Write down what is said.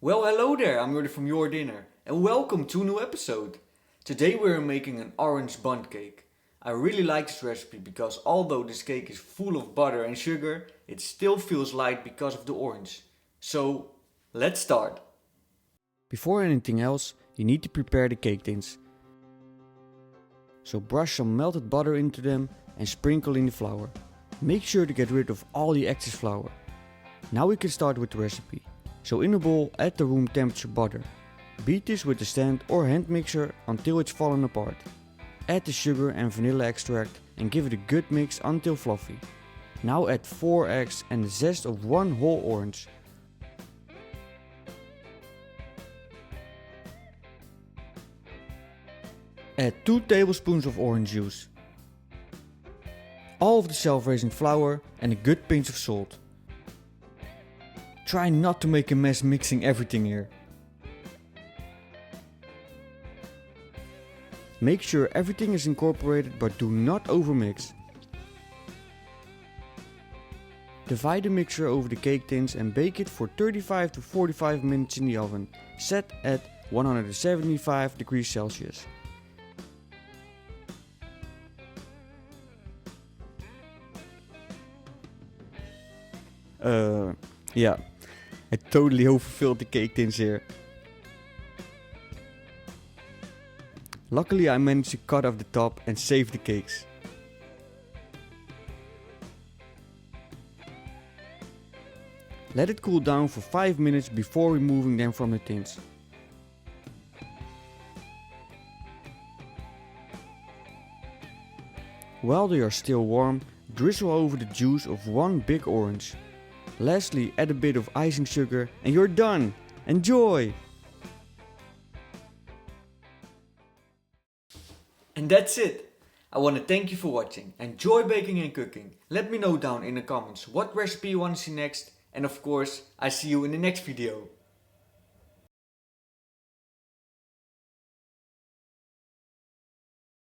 Well, hello there, I'm Jordi from Jordinner and welcome to a new episode. Today we're making an orange bundt cake. I really like this recipe because although this cake is full of butter and sugar, it still feels light because of the orange. So, let's start. Before anything else, you need to prepare the cake tins. So brush some melted butter into them and sprinkle in the flour. Make sure to get rid of all the excess flour. Now we can start with the recipe. So in a bowl add the room temperature butter. Beat this with a stand or hand mixer until it's fallen apart. Add the sugar and vanilla extract and give it a good mix until fluffy. Now add 4 eggs and the zest of 1 whole orange. Add 2 tablespoons of orange juice. All of the self-raising flour and a good pinch of salt. Try not to make a mess mixing everything here. Make sure everything is incorporated but do not overmix. Divide the mixture over the cake tins and bake it for 35 to 45 minutes in the oven, set at 175 degrees Celsius. Yeah, I totally overfilled the cake tins here. Luckily I managed to cut off the top and save the cakes. Let it cool down for 5 minutes before removing them from the tins. While they are still warm, drizzle over the juice of 1 big orange. Lastly, add a bit of icing sugar and you're done! Enjoy! And that's it! I want to thank you for watching. Enjoy baking and cooking. Let me know down in the comments what recipe you want to see next. And of course, I see you in the next video.